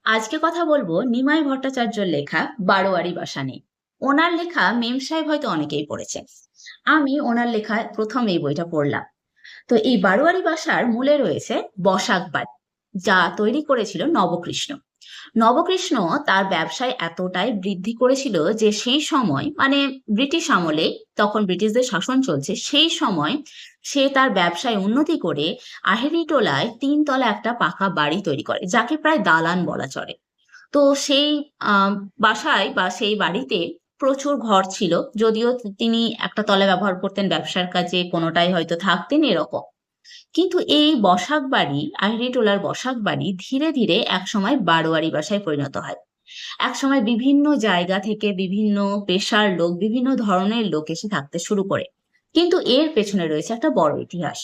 আজকে কথা বলবো নিমাই ভট্টাচার্যর লেখা বারোয়ারি বাসা নিয়ে। ওনার লেখা মেম সাহেব হয়তো অনেকেই পড়েছেন। আমি ওনার লেখা প্রথম এই বইটা পড়লাম। তো এই বারোয়ারি বাসার মূলে রয়েছে বসাক বাড়ি, যা তৈরি করেছিল নবকৃষ্ণ। নবকৃষ্ণ তার ব্যবসায় এতটাই বৃদ্ধি করেছিল যে সেই সময় মানে ব্রিটিশ আমলে, তখন ব্রিটিশদের শাসন চলছে, সেই সময় সে তার ব্যবসায় উন্নতি করে আহেরিটোলায় 3 তলা একটা পাকা বাড়ি তৈরি করে, যাকে প্রায় দালান বলা চলে। তো সেই আহ বাসায় বা সেই বাড়িতে প্রচুর ঘর ছিল, যদিও তিনি একটা তলা ব্যবহার করতেন ব্যবসার কাজে, কোনোটাই হয়তো থাকতেন এরকম। কিন্তু এই বসাক বাড়ি, আহরিটোলার বসাক বাড়ি ধীরে ধীরে একসময় বারোয়ারি বাসায় পরিণত হয়। একসময় বিভিন্ন জায়গা থেকে বিভিন্ন পেশার লোক, বিভিন্ন ধরনের লোক এসে থাকতে শুরু করে। কিন্তু এর পেছনে রয়েছে একটা বড় ইতিহাস।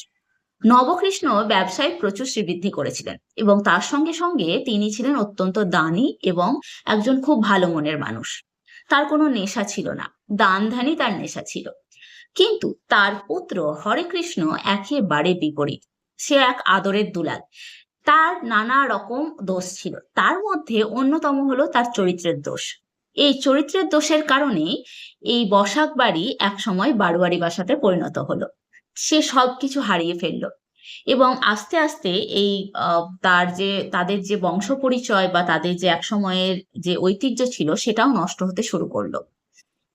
নবকৃষ্ণ ব্যবসায় প্রচুর শ্রীবৃদ্ধি করেছিলেন এবং তার সঙ্গে সঙ্গে তিনি ছিলেন অত্যন্ত দানী এবং একজন খুব ভালো মনের মানুষ। তার কোনো নেশা ছিল না, দান ধ্যানই তার নেশা ছিল। কিন্তু তার পুত্র হরেকৃষ্ণ একেবারে বিপরীত। সে এক আদরের দুলাল। তার নানা রকম দোষ ছিল, তার মধ্যে অন্যতম হলো তার চরিত্রের দোষ। এই চরিত্রের দোষের কারণে এই বসাক বাড়ি একসময় বারোয়ারি বাসাতে পরিণত হলো। সে সবকিছু হারিয়ে ফেললো এবং আস্তে আস্তে এই তাদের যে বংশ পরিচয় বা তাদের যে এক সময়ের যে ঐতিহ্য ছিল সেটাও নষ্ট হতে শুরু করলো।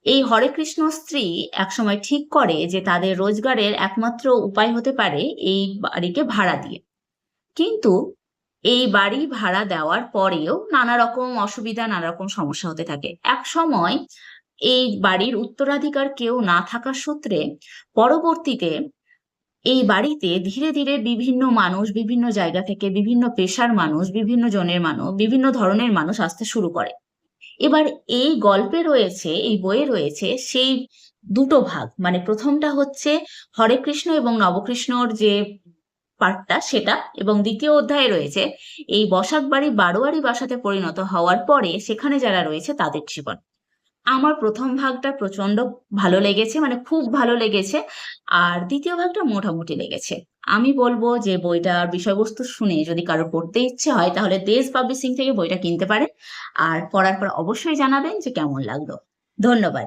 এই হরেকৃষ্ণ স্ত্রী একসময় ঠিক করে যে তাদের রোজগারের একমাত্র উপায় হতে পারে এই বাড়িকে ভাড়া দিয়ে। কিন্তু এই বাড়ি ভাড়া দেওয়ার পরেও নানা রকম অসুবিধা, নানা রকম সমস্যা হতে থাকে। এক সময় এই বাড়ির উত্তরাধিকার কেউ না থাকার সূত্রে পরবর্তীতে এই বাড়িতে ধীরে ধীরে বিভিন্ন মানুষ, বিভিন্ন জায়গা থেকে, বিভিন্ন পেশার মানুষ, বিভিন্ন জনের মানুষ, বিভিন্ন ধরনের মানুষ আসতে শুরু করে। এবার এই গল্পে রয়েছে, এই বইয়ে রয়েছে সেই দুটো ভাগ, মানে প্রথমটা হচ্ছে হরেকৃষ্ণ এবং নবকৃষ্ণর যে পার্টটা সেটা, এবং দ্বিতীয় অধ্যায়ে রয়েছে এই বসাক বাড়ি বারোয়ারি বাসাতে পরিণত হওয়ার পরে সেখানে যারা রয়েছে তাদের জীবন। আমার প্রথম ভাগটা প্রচন্ড ভালো লেগেছে, মানে খুব ভালো লেগেছে। আর দ্বিতীয় ভাগটা মোটামুটি লেগেছে। আমি বলবো যে বইটার বিষয়বস্তু শুনে যদি কারো পড়তে ইচ্ছে হয় তাহলে দেশ পাবলিশিং থেকে বইটা কিনতে পারেন। আর পড়ার পর অবশ্যই জানাবেন যে কেমন লাগলো। ধন্যবাদ।